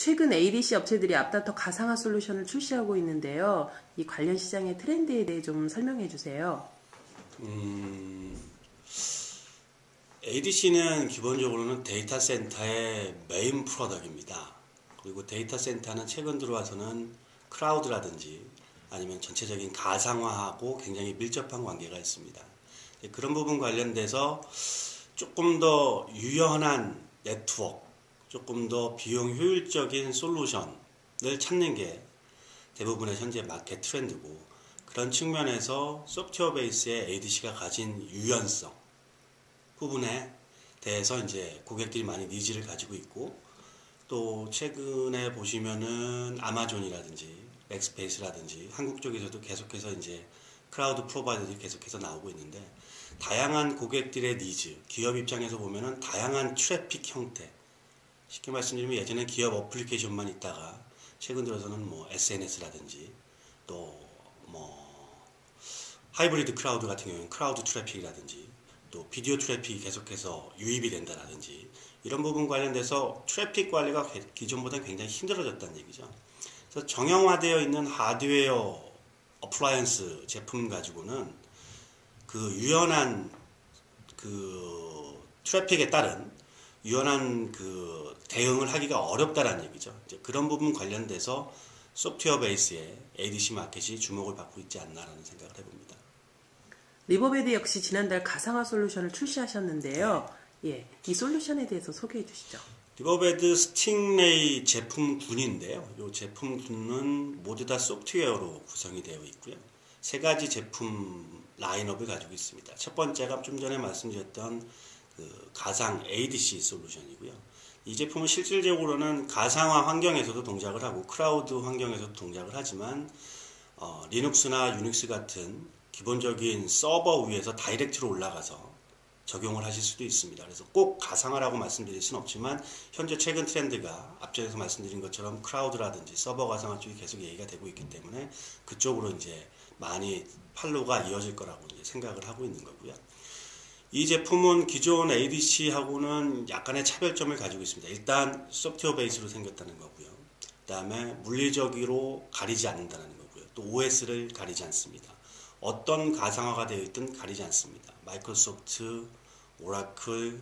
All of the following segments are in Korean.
최근 ADC 업체들이 앞다퉈 가상화 솔루션을 출시하고 있는데요. 이 관련 시장의 트렌드에 대해 좀 설명해 주세요. ADC는 기본적으로는 데이터 센터의 메인 프로덕트입니다. 그리고 데이터 센터는 최근 들어와서는 클라우드라든지 아니면 전체적인 가상화하고 굉장히 밀접한 관계가 있습니다. 그런 부분 관련돼서 조금 더 유연한 네트워크, 조금 더 비용 효율적인 솔루션을 찾는 게 대부분의 현재 마켓 트렌드고, 그런 측면에서 소프트웨어 베이스의 ADC가 가진 유연성 부분에 대해서 이제 고객들이 많이 니즈를 가지고 있고, 또 최근에 보시면은 아마존이라든지 렉스페이스라든지 한국 쪽에서도 계속해서 이제 클라우드 프로바이더들이 계속해서 나오고 있는데, 다양한 고객들의 니즈, 기업 입장에서 보면은 다양한 트래픽 형태, 쉽게 말씀드리면 예전에 기업 어플리케이션만 있다가 최근 들어서는 뭐 SNS라든지 또 뭐 하이브리드 클라우드 같은 경우는 클라우드 트래픽이라든지 또 비디오 트래픽이 계속해서 유입이 된다라든지 이런 부분 관련돼서 트래픽 관리가 기존보다는 굉장히 힘들어졌다는 얘기죠. 그래서 정형화되어 있는 하드웨어 어플라이언스 제품 가지고는 그 유연한 그 트래픽에 따른 유연한 그 대응을 하기가 어렵다라는 얘기죠. 이제 그런 부분 관련돼서 소프트웨어 베이스의 ADC 마켓이 주목을 받고 있지 않나라는 생각을 해봅니다. 리버베드 역시 지난달 가상화 솔루션을 출시하셨는데요. 예, 이 솔루션에 대해서 소개해 주시죠. 리버베드 스팅레이 제품군인데요. 이 제품군은 모두 다 소프트웨어로 구성이 되어 있고요. 세 가지 제품 라인업을 가지고 있습니다. 첫 번째가 좀 전에 말씀드렸던 그 가상 ADC 솔루션이고요. 이 제품은 실질적으로는 가상화 환경에서도 동작을 하고 클라우드 환경에서도 동작을 하지만 리눅스나 유닉스 같은 기본적인 서버 위에서 다이렉트로 올라가서 적용을 하실 수도 있습니다. 그래서 꼭 가상화라고 말씀드릴 수는 없지만 현재 최근 트렌드가 앞전에서 말씀드린 것처럼 클라우드라든지 서버 가상화 쪽이 계속 얘기가 되고 있기 때문에 그쪽으로 이제 많이 팔로가 이어질 거라고 이제 생각을 하고 있는 거고요. 이 제품은 기존 ADC하고는 약간의 차별점을 가지고 있습니다. 일단 소프트웨어 베이스로 생겼다는 거고요. 그 다음에 물리적으로 가리지 않는다는 거고요. 또 OS를 가리지 않습니다. 어떤 가상화가 되어 있든 가리지 않습니다. 마이크로소프트, 오라클,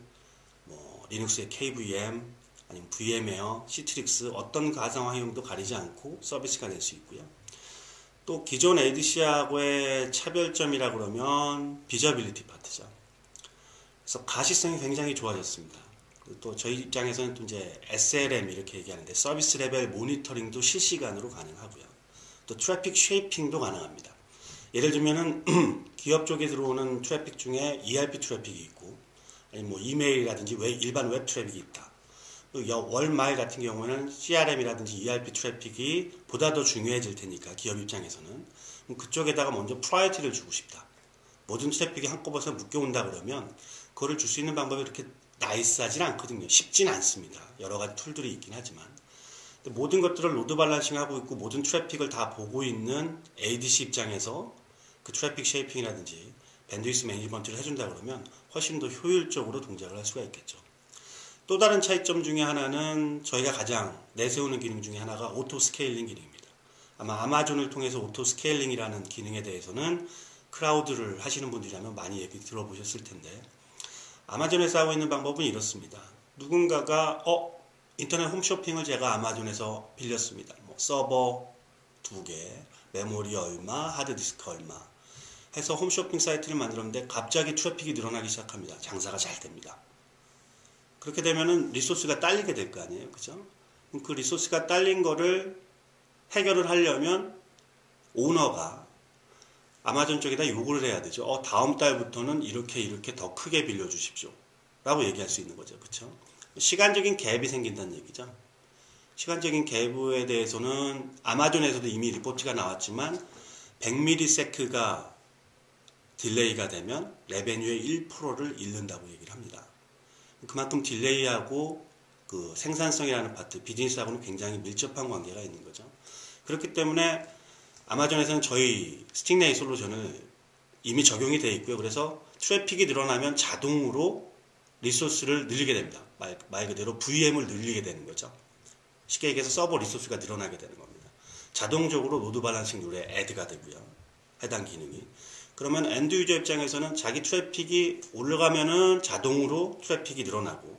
뭐 리눅스의 KVM, 아니면 VM웨어, 시트릭스 어떤 가상화형도 가리지 않고 서비스가 될 수 있고요. 또 기존 ADC하고의 차별점이라 그러면 비저빌리티 파트죠. 그래서 가시성이 굉장히 좋아졌습니다. 또 저희 입장에서는 또 이제 SLM 이렇게 얘기하는데 서비스 레벨 모니터링도 실시간으로 가능하고요. 또 트래픽 쉐이핑도 가능합니다. 예를 들면은 기업 쪽에 들어오는 트래픽 중에 ERP 트래픽이 있고, 아니면 뭐 이메일이라든지 일반 웹 트래픽이 있다. 또 월마일 같은 경우는 CRM이라든지 ERP 트래픽이 보다 더 중요해질 테니까 기업 입장에서는 그쪽에다가 먼저 프라이어티를 주고 싶다. 모든 트래픽이 한꺼번에 묶여온다 그러면 그거를 줄 수 있는 방법이 그렇게 나이스하진 않거든요. 쉽진 않습니다. 여러 가지 툴들이 있긴 하지만. 근데 모든 것들을 로드 밸런싱 하고 있고 모든 트래픽을 다 보고 있는 ADC 입장에서 그 트래픽 쉐이핑이라든지 밴드위스 매니지먼트를 해준다 그러면 훨씬 더 효율적으로 동작을 할 수가 있겠죠. 또 다른 차이점 중에 하나는 저희가 가장 내세우는 기능 중에 하나가 오토 스케일링 기능입니다. 아마 아마존을 통해서 오토 스케일링이라는 기능에 대해서는 클라우드를 하시는 분들이라면 많이 얘기 들어보셨을 텐데, 아마존에서 하고 있는 방법은 이렇습니다. 누군가가 인터넷 홈쇼핑을 제가 아마존에서 빌렸습니다. 뭐 서버 2개, 메모리 얼마, 하드디스크 얼마 해서 홈쇼핑 사이트를 만들었는데 갑자기 트래픽이 늘어나기 시작합니다. 장사가 잘 됩니다. 그렇게 되면은 리소스가 딸리게 될 거 아니에요. 그죠? 그 리소스가 딸린 거를 해결을 하려면 오너가 아마존 쪽에다 요구를 해야 되죠. 다음 달부터는 이렇게 더 크게 빌려주십시오. 라고 얘기할 수 있는 거죠. 그쵸? 시간적인 갭이 생긴다는 얘기죠. 시간적인 갭에 대해서는 아마존에서도 이미 리포트가 나왔지만 100ms가 딜레이가 되면 레베뉴의 1%를 잃는다고 얘기를 합니다. 그만큼 딜레이하고 그 생산성이라는 파트, 비즈니스하고는 굉장히 밀접한 관계가 있는 거죠. 그렇기 때문에 아마존에서는 저희 스팅레이 솔루션을 이미 적용이 되어 있고요. 그래서 트래픽이 늘어나면 자동으로 리소스를 늘리게 됩니다. 말 그대로 VM을 늘리게 되는 거죠. 쉽게 얘기해서 서버 리소스가 늘어나게 되는 겁니다. 자동적으로 로드 밸런싱 룰에 애드가 되고요. 해당 기능이. 그러면 엔드 유저 입장에서는 자기 트래픽이 올라가면은 자동으로 트래픽이 늘어나고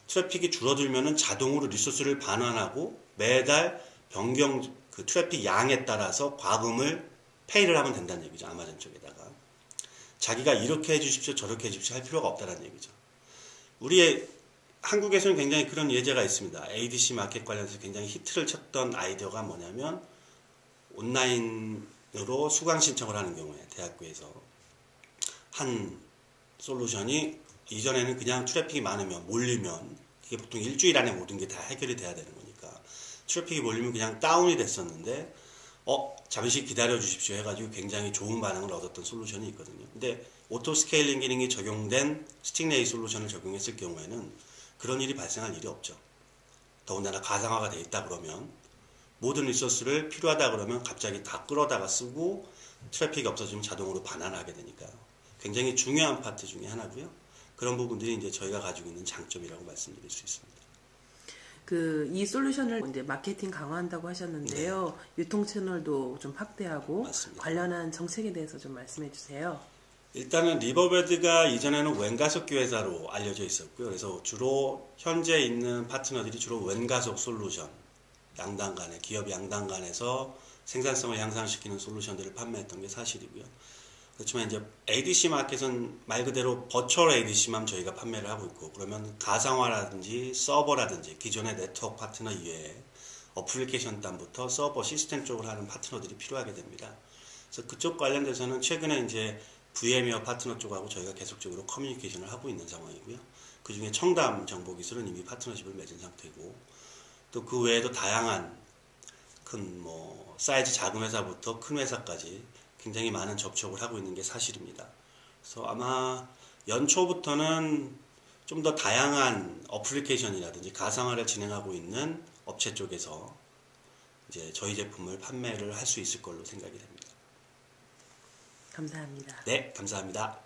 트래픽이 줄어들면은 자동으로 리소스를 반환하고 매달 변경 그 트래픽 양에 따라서 과금을 페이를 하면 된다는 얘기죠. 아마존 쪽에다가. 자기가 이렇게 해주십시오 저렇게 해주십시오 할 필요가 없다는 얘기죠. 우리의 한국에서는 굉장히 그런 예제가 있습니다. ADC 마켓 관련해서 굉장히 히트를 쳤던 아이디어가 뭐냐면 온라인으로 수강 신청을 하는 경우에 대학교에서 한 솔루션이 이전에는 그냥 트래픽이 많으면 몰리면 이게 보통 일주일 안에 모든 게 다 해결이 돼야 되는 거니까 트래픽이 몰리면 그냥 다운이 됐었는데 잠시 기다려 주십시오 해가지고 굉장히 좋은 반응을 얻었던 솔루션이 있거든요. 근데 오토 스케일링 기능이 적용된 스팅레이 솔루션을 적용했을 경우에는 그런 일이 발생할 일이 없죠. 더군다나 가상화가 되어 있다 그러면 모든 리소스를 필요하다 그러면 갑자기 다 끌어다가 쓰고 트래픽이 없어지면 자동으로 반환하게 되니까요. 굉장히 중요한 파트 중에 하나고요. 그런 부분들이 이제 저희가 가지고 있는 장점이라고 말씀드릴 수 있습니다. 이 솔루션을 이제 마케팅 강화한다고 하셨는데요. 네. 유통 채널도 좀 확대하고 맞습니다. 관련한 정책에 대해서 좀 말씀해 주세요. 일단은 리버베드가 이전에는 웬가속기 회사로 알려져 있었고요. 그래서 주로 현재 있는 파트너들이 주로 웬가속 솔루션, 양당 간에 기업 양당 간에서 생산성을 향상시키는 솔루션들을 판매했던 게 사실이고요. 그렇지만 이제 ADC 마켓은 말 그대로 버추얼 ADC만 저희가 판매를 하고 있고 그러면 가상화라든지 서버라든지 기존의 네트워크 파트너 이외에 어플리케이션 단부터 서버 시스템 쪽을 하는 파트너들이 필요하게 됩니다. 그래서 그쪽 관련돼서는 최근에 이제 VM웨어 파트너 쪽하고 저희가 계속적으로 커뮤니케이션을 하고 있는 상황이고요. 그 중에 청담 정보기술은 이미 파트너십을 맺은 상태고 또 그 외에도 다양한 큰 사이즈 작은 회사부터 큰 회사까지 굉장히 많은 접촉을 하고 있는 게 사실입니다. 그래서 아마 연초부터는 좀 더 다양한 어플리케이션이라든지 가상화를 진행하고 있는 업체 쪽에서 이제 저희 제품을 판매를 할 수 있을 걸로 생각이 됩니다. 감사합니다. 네, 감사합니다.